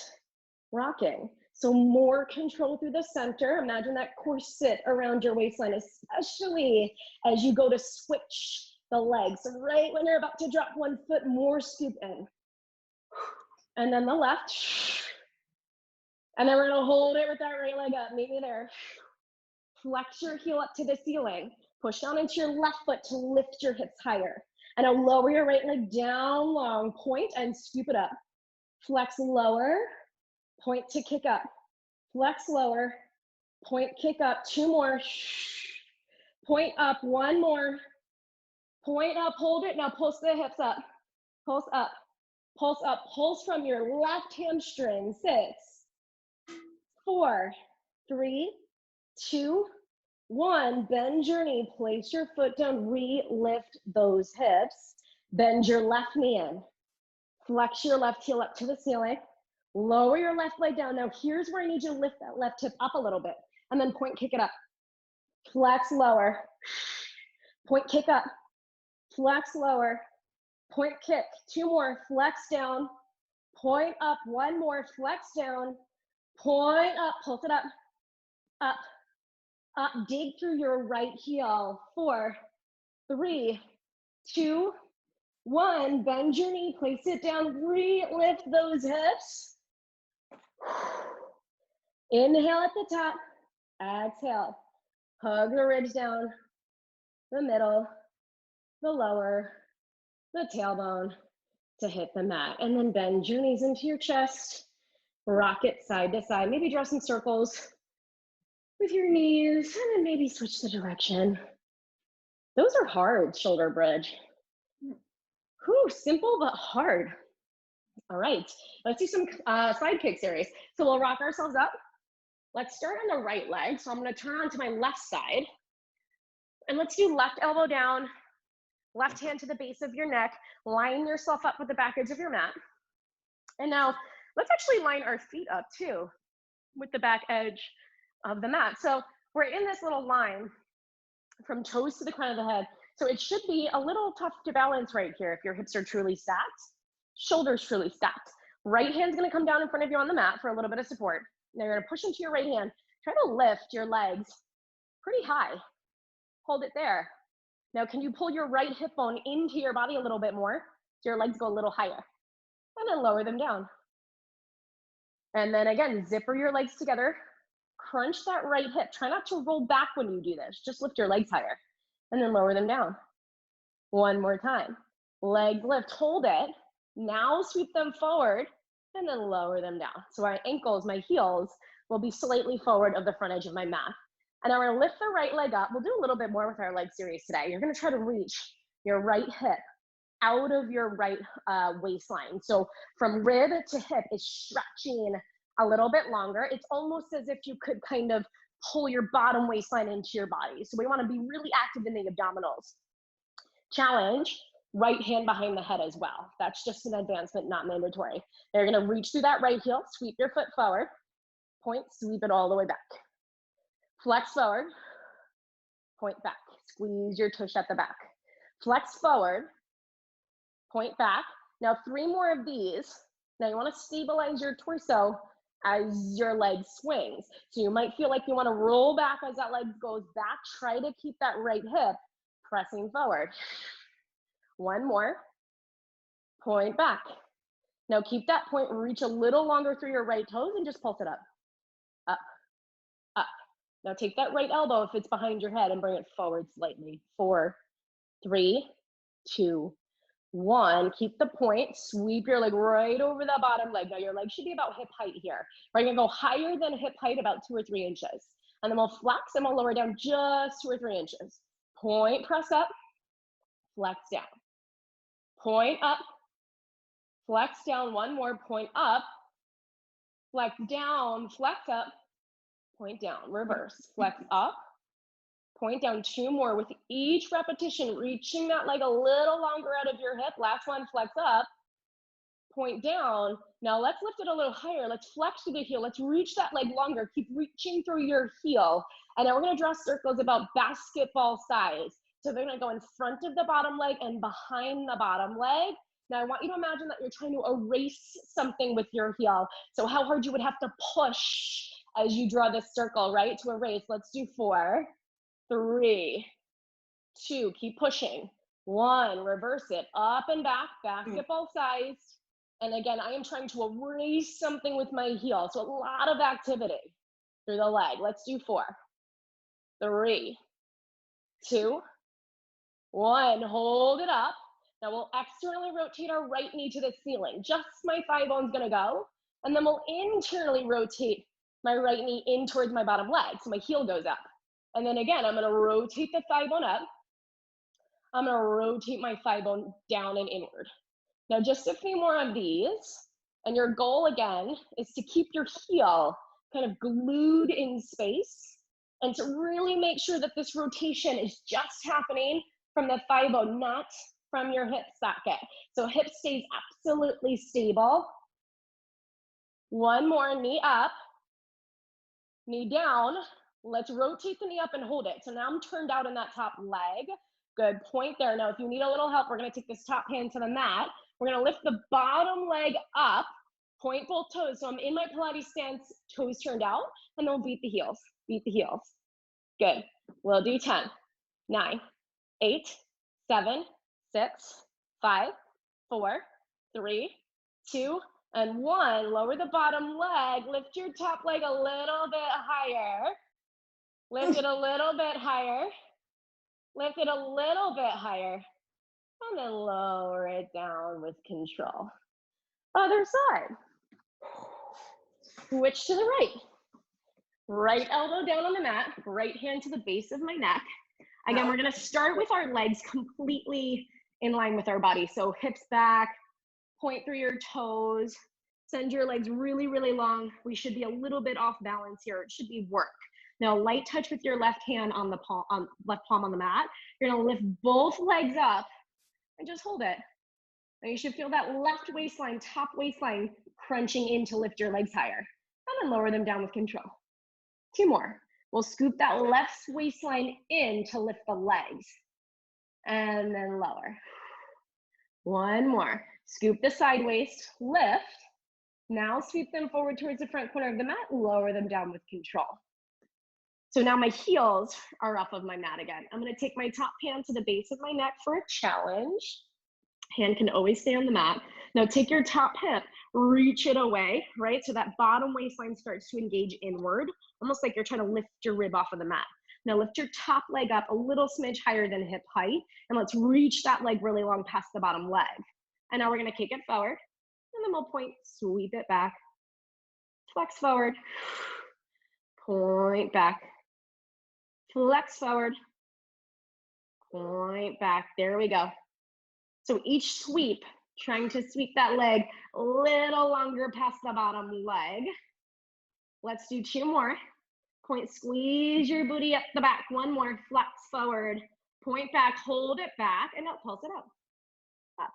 rocking. So more control through the center. Imagine that corset around your waistline, especially as you go to switch the legs. So right when you're about to drop one foot, more scoop in. And then the left. And then we're gonna hold it with that right leg up. Meet me there. Flex your heel up to the ceiling. Push down into your left foot to lift your hips higher. And now lower your right leg down long. Point and scoop it up. Flex lower. Point to kick up. Flex lower. Point, kick up. 2 more. Point up. 1 more. Point up. Hold it. Now pulse the hips up. Pulse up. Pulse up. Pulse from your left hamstring. 6, 4, 3, 2, 1. Bend your knee. Place your foot down. Re-lift those hips. Bend your left knee in. Flex your left heel up to the ceiling. Lower your left leg down. Now here's where I need you to lift that left hip up a little bit. And then point, kick it up. Flex lower. Point, kick up. Flex lower. Point, kick. 2 more. Flex down. Point up. 1 more. Flex down. Point up. Pulse it up. Up. Up. Dig through your right heel. 4, 3, 2, 1. Bend your knee. Place it down. Re-lift those hips. Inhale at the top. Exhale. Hug the ribs down. The middle. The lower. The tailbone to hit the mat. And then bend your knees into your chest. Rock it side to side. Maybe draw some circles with your knees. And then maybe switch the direction. Those are hard, shoulder bridge. Whew, simple but hard. All right, let's do some side kick series. So we'll rock ourselves up. Let's start on the right leg. So I'm gonna turn onto my left side. And let's do left elbow down, left hand to the base of your neck. Line yourself up with the back edge of your mat. And now let's actually line our feet up too with the back edge of the mat. So we're in this little line from toes to the crown of the head. So it should be a little tough to balance right here if your hips are truly stacked, shoulders truly stacked. Right hand's gonna come down in front of you on the mat for a little bit of support. Now you're gonna push into your right hand. Try to lift your legs pretty high. Hold it there. Now can you pull your right hip bone into your body a little bit more so your legs go a little higher? And then lower them down. And then again, zipper your legs together. Crunch that right hip. Try not to roll back when you do this. Just lift your legs higher. And then lower them down. 1 more time. Legs lift, hold it. Now sweep them forward and then lower them down. So my ankles, my heels will be slightly forward of the front edge of my mat. And now we're gonna lift the right leg up. We'll do a little bit more with our leg series today. You're gonna try to reach your right hip out of your right waistline. So from rib to hip is stretching a little bit longer. It's almost as if you could kind of pull your bottom waistline into your body. So we wanna be really active in the abdominals. Challenge, right hand behind the head as well. That's just an advancement, not mandatory. You're gonna reach through that right heel, sweep your foot forward, point, sweep it all the way back. Flex forward, point back. Squeeze your tush at the back. Flex forward, point back. Now 3 more of these. Now you wanna stabilize your torso as your leg swings. So you might feel like you wanna roll back as that leg goes back. Try to keep that right hip pressing forward. 1 more, point back. Now keep that point, reach a little longer through your right toes and just pulse it up, up, up. Now take that right elbow if it's behind your head and bring it forward slightly. 4, 3, 2, 1. Keep the point, sweep your leg right over the bottom leg. Now your leg should be about hip height here. We're gonna go higher than hip height, about 2 or 3 inches. And then we'll flex and we'll lower down just 2 or 3 inches. Point, press up, flex down. Point up, flex down. 1 more, point up, flex down, flex up, point down, reverse, flex up, point down. 2 more with each repetition, reaching that leg a little longer out of your hip. Last one, flex up, point down. Now let's lift it a little higher. Let's flex through the heel. Let's reach that leg longer. Keep reaching through your heel. And now we're gonna draw circles about basketball size. So they're gonna go in front of the bottom leg and behind the bottom leg. Now I want you to imagine that you're trying to erase something with your heel. So how hard you would have to push as you draw this circle, right? To erase. Let's do 4, 3, 2, keep pushing. 1, reverse it, up and back, basketball size. And again, I am trying to erase something with my heel. So a lot of activity through the leg. Let's do 4, 3, 2, 1. Hold it up. Now we'll externally rotate our right knee to the ceiling. Just my thigh bone's gonna go. And then we'll internally rotate my right knee in towards my bottom leg. So my heel goes up. And then again, I'm gonna rotate the thigh bone up. I'm gonna rotate my thigh bone down and inward. Now just a few more of these. And your goal again is to keep your heel kind of glued in space and to really make sure that this rotation is just happening from the thigh bone, not from your hip socket. So hip stays absolutely stable. 1 more, knee up, knee down. Let's rotate the knee up and hold it. So now I'm turned out in that top leg. Good, point there. Now if you need a little help, we're gonna take this top hand to the mat. We're gonna lift the bottom leg up, point both toes. So I'm in my Pilates stance, toes turned out, and then we'll beat the heels, beat the heels. Good, we'll do 10, 9, 8, 7, 6, 5, 4, 3, 2, and 1. Lower the bottom leg, lift your top leg a little bit higher. Lift it a little bit higher. Lift it a little bit higher. And then lower it down with control. Other side. Switch to the right. Right elbow down on the mat, right hand to the base of my neck. Again, we're gonna start with our legs completely in line with our body. So hips back, point through your toes, send your legs really, really long. We should be a little bit off balance here. It should be work. Now, light touch with your left hand on the palm, left palm on the mat. You're gonna lift both legs up and just hold it. And you should feel that left waistline, top waistline crunching in to lift your legs higher. And then lower them down with control. 2 more. We'll scoop that left waistline in to lift the legs. And then lower. 1 more. Scoop the side waist, lift. Now sweep them forward towards the front corner of the mat, lower them down with control. So now my heels are off of my mat again. I'm gonna take my top hand to the base of my neck for a challenge. Hand can always stay on the mat. Now take your top hip, reach it away, right? So that bottom waistline starts to engage inward, almost like you're trying to lift your rib off of the mat. Now lift your top leg up a little smidge higher than hip height, and let's reach that leg really long past the bottom leg. And now we're gonna kick it forward, and then we'll point, sweep it back, flex forward, point back, flex forward, point back. There we go. So each sweep, trying to sweep that leg a little longer past the bottom leg. Let's do 2 more. Point, squeeze your booty up the back. 1 more, flex forward, point back, hold it back, and now pulse it up. Up,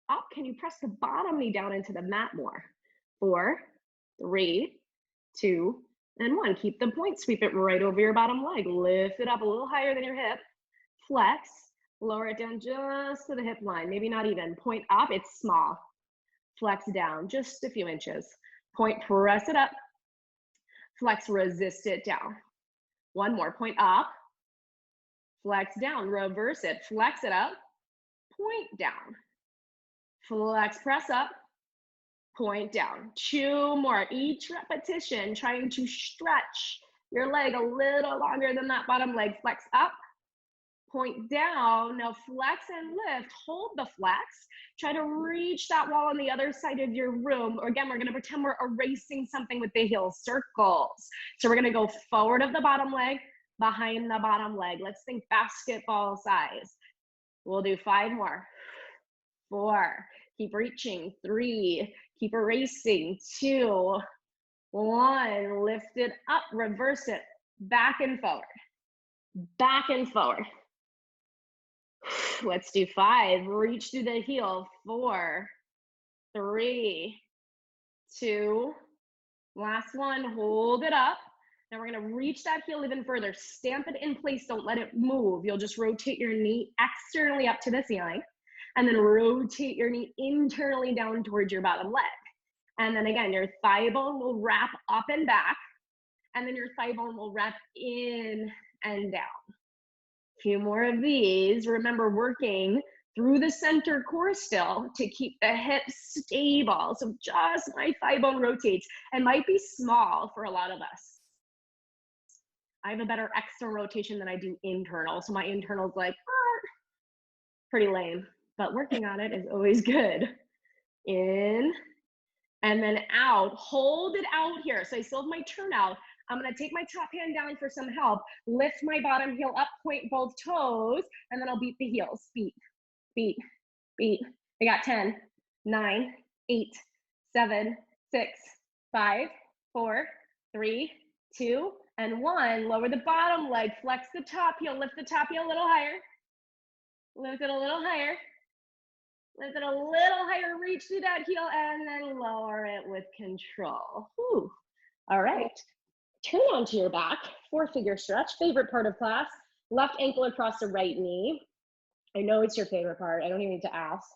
up. Can you press the bottom knee down into the mat more? 4, 3, 2, and 1. Keep the point, sweep it right over your bottom leg. Lift it up a little higher than your hip. Flex, lower it down just to the hip line. Maybe not even. Point up, it's small. Flex down just a few inches. Point, press it up. Flex, resist it down. 1 more, point up. Flex down, reverse it. Flex it up. Point down. Flex, press up. Point down. 2 more. Each repetition, trying to stretch your leg a little longer than that bottom leg. Flex up, point down. Now flex and lift. Hold the flex. Try to reach that wall on the other side of your room. Or again, we're going to pretend we're erasing something with the heels. Circles. So we're going to go forward of the bottom leg, behind the bottom leg. Let's think basketball size. We'll do 5 more. 4. Keep reaching. 3. Keep erasing. 2. 1. Lift it up. Reverse it. Back and forward. Back and forward. Let's do 5. Reach through the heel. 4, 3, 2. Last one. Hold it up. Now we're going to reach that heel even further. Stamp it in place. Don't let it move. You'll just rotate your knee externally up to the ceiling. And then rotate your knee internally down towards your bottom leg. And then again, your thigh bone will wrap up and back. And then your thigh bone will wrap in and down. Few more of these. Remember, working through the center core still to keep the hips stable. So just my thigh bone rotates and might be small for a lot of us. I have a better external rotation than I do internal. So my internal is like, pretty lame, but working on it is always good. In and then out. Hold it out here. So I still have my turn out. I'm going to take my top hand down for some help. Lift my bottom heel up, point both toes, and then I'll beat the heels. Beat, beat, beat. I got 10, 9, 8, 7, 6, 5, 4, 3, 2, and 1. Lower the bottom leg. Flex the top heel. Lift the top heel a little higher. Lift it a little higher. Lift it a little higher. Reach through that heel and then lower it with control. Whew. All right. Turn onto your back. 4-figure stretch. Favorite part of class. Left ankle across the right knee. I know it's your favorite part. I don't even need to ask.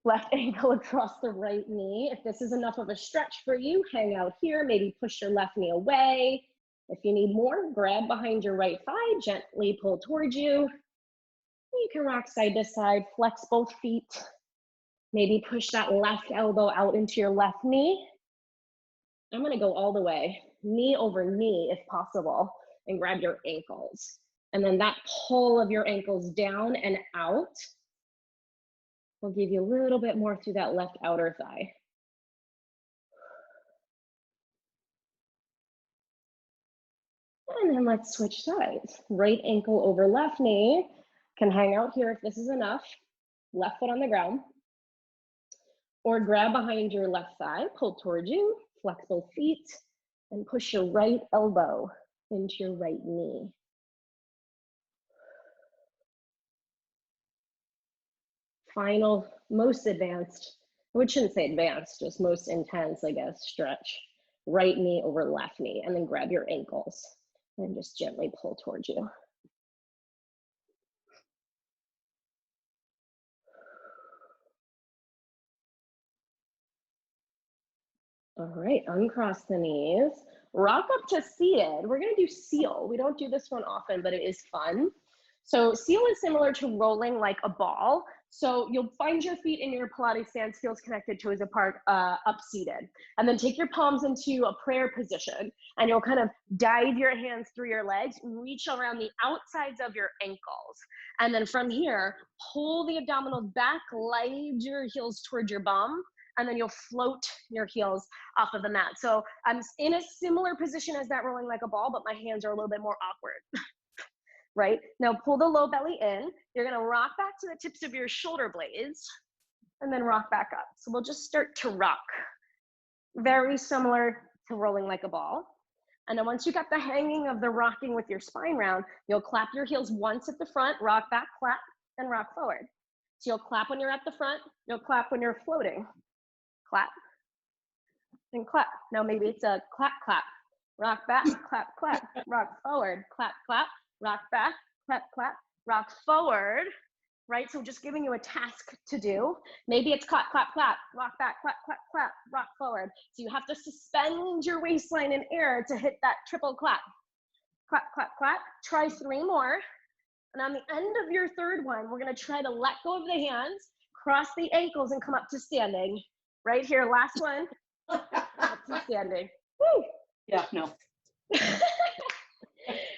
Left ankle across the right knee. If this is enough of a stretch for you, hang out here. Maybe push your left knee away. If you need more, grab behind your right thigh. Gently pull towards you. You can rock side to side. Flex both feet. Maybe push that left elbow out into your left knee. I'm going to go all the way, knee over knee if possible, and grab your ankles. And then that pull of your ankles down and out will give you a little bit more through that left outer thigh. And then let's switch sides. Right ankle over left knee. Can hang out here if this is enough. Left foot on the ground. Or grab behind your left thigh, pull towards you, flex both feet, and push your right elbow into your right knee. Final, most advanced, we shouldn't say advanced, just most intense, I guess, stretch. Right knee over left knee, and then grab your ankles and just gently pull towards you. All right, uncross the knees. Rock up to seated. We're gonna do seal. We don't do this one often, but it is fun. So seal is similar to rolling like a ball. So you'll find your feet in your Pilates stance, heels connected, toes apart, up seated. And then take your palms into a prayer position. And you'll kind of dive your hands through your legs, reach around the outsides of your ankles. And then from here, pull the abdominals back, glide your heels towards your bum, and then you'll float your heels off of the mat. So I'm in a similar position as that rolling like a ball, but my hands are a little bit more awkward. Right? Now pull the low belly in. You're gonna rock back to the tips of your shoulder blades and then rock back up. So we'll just start to rock. Very similar to rolling like a ball. And then once you got the hanging of the rocking with your spine round, you'll clap your heels once at the front, rock back, clap, and rock forward. So you'll clap when you're at the front, you'll clap when you're floating. Clap, and clap. Now maybe it's a clap, clap. Rock back, clap, clap, rock forward, clap, clap, rock back, clap, clap, rock forward, right? So just giving you a task to do. Maybe it's clap, clap, clap, rock back, clap, clap, clap, rock forward. So you have to suspend your waistline in air to hit that triple clap. Clap, clap, clap. Try 3 more. And on the end of your third one, we're gonna try to let go of the hands, cross the ankles, and come up to standing. Right here, last one. Up to standing. Woo! Yeah, no.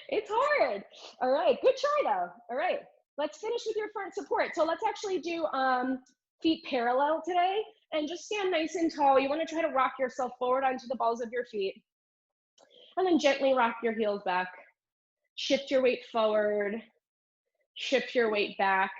It's hard. All right, good try though. All right, let's finish with your front support. So let's actually do feet parallel today, and just stand nice and tall. You want to try to rock yourself forward onto the balls of your feet, and then gently rock your heels back. Shift your weight forward, shift your weight back,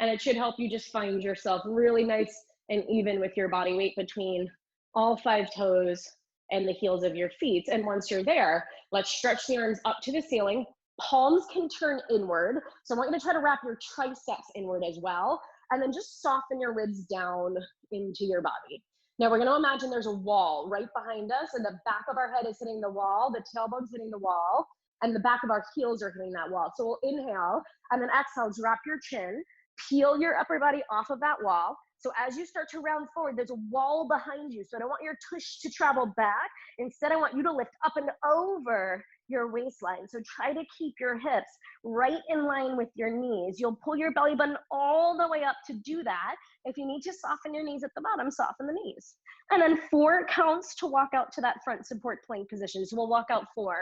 and it should help you just find yourself really nice and even with your body weight between all 5 toes and the heels of your feet. And once you're there, let's stretch the arms up to the ceiling. Palms can turn inward. So I want you to try to wrap your triceps inward as well. And then just soften your ribs down into your body. Now we're gonna imagine there's a wall right behind us, and the back of our head is hitting the wall, the tailbone's hitting the wall, and the back of our heels are hitting that wall. So we'll inhale, and then exhale, drop your chin, peel your upper body off of that wall. So as you start to round forward, there's a wall behind you. So I don't want your tush to travel back. Instead, I want you to lift up and over your waistline. So try to keep your hips right in line with your knees. You'll pull your belly button all the way up to do that. If you need to soften your knees at the bottom, soften the knees. And then 4 counts to walk out to that front support plank position. So we'll walk out 4,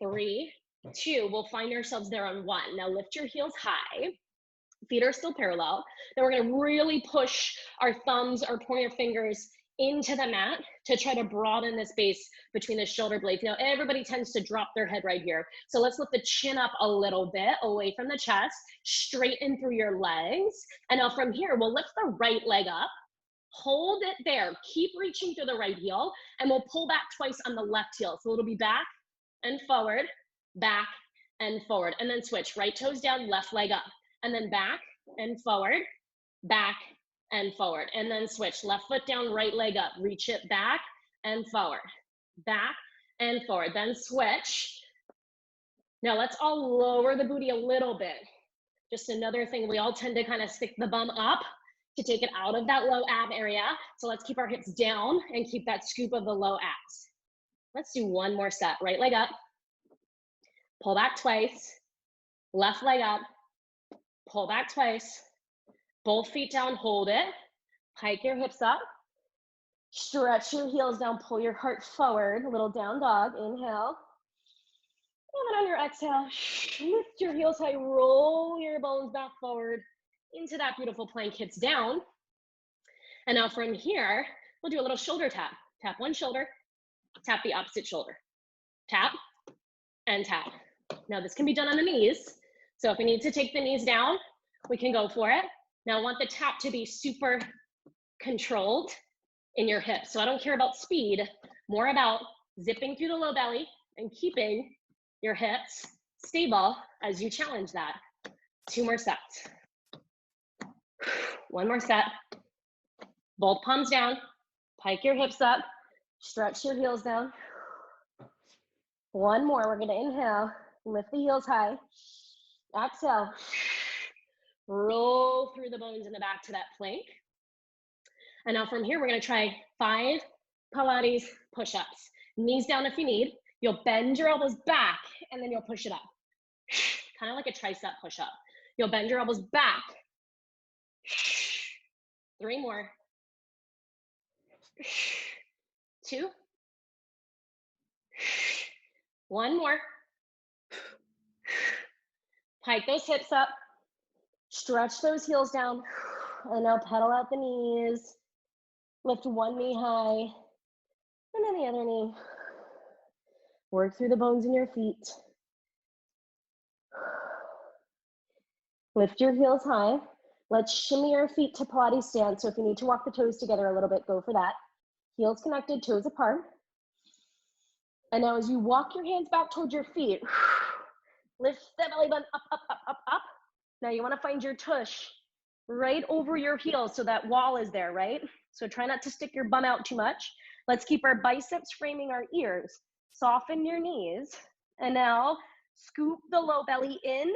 3, 2. We'll find ourselves there on 1. Now lift your heels high. Feet are still parallel. Then we're gonna really push our thumbs or pointer fingers into the mat to try to broaden the space between the shoulder blades. Now everybody tends to drop their head right here. So let's lift the chin up a little bit away from the chest, straighten through your legs. And now from here, we'll lift the right leg up, hold it there, keep reaching through the right heel, and we'll pull back twice on the left heel. So it'll be back and forward, and then switch, right toes down, left leg up. And then back and forward, back and forward. And then switch, left foot down, right leg up. Reach it back and forward, back and forward. Then switch. Now let's all lower the booty a little bit. Just another thing, we all tend to kind of stick the bum up to take it out of that low ab area. So let's keep our hips down and keep that scoop of the low abs. Let's do 1 more set. Right leg up, pull back twice, left leg up, pull back twice, both feet down, hold it, hike your hips up, stretch your heels down, pull your heart forward, a little down dog, inhale. And then on your exhale, lift your heels high, roll your bones back forward into that beautiful plank, hips down. And now from here, we'll do a little shoulder tap. Tap one shoulder, tap the opposite shoulder. Tap and tap. Now this can be done on the knees. So if we need to take the knees down, we can go for it. Now I want the tap to be super controlled in your hips. So I don't care about speed, more about zipping through the low belly and keeping your hips stable as you challenge that. 2 more sets. 1 more set. Both palms down, pike your hips up, stretch your heels down. 1 more, we're gonna inhale, lift the heels high. Exhale, roll through the bones in the back to that plank. And now from here, we're gonna try 5 Pilates push-ups. Knees down if you need. You'll bend your elbows back and then you'll push it up. Kind of like a tricep push-up. You'll bend your elbows back. 3 more. 2. 1 more. Pike those hips up. Stretch those heels down. And now pedal out the knees. Lift one knee high, and then the other knee. Work through the bones in your feet. Lift your heels high. Let's shimmy our feet to Pilates stance. So if you need to walk the toes together a little bit, go for that. Heels connected, toes apart. And now as you walk your hands back towards your feet, lift the belly button up, up, up, up, up. Now you want to find your tush right over your heels so that wall is there, right? So try not to stick your bum out too much. Let's keep our biceps framing our ears. Soften your knees. And now scoop the low belly in.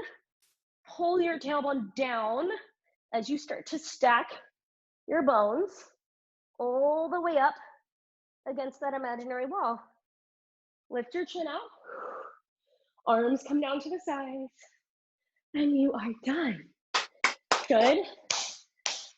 Pull your tailbone down as you start to stack your bones all the way up against that imaginary wall. Lift your chin out. Arms come down to the sides. And you are done. Good.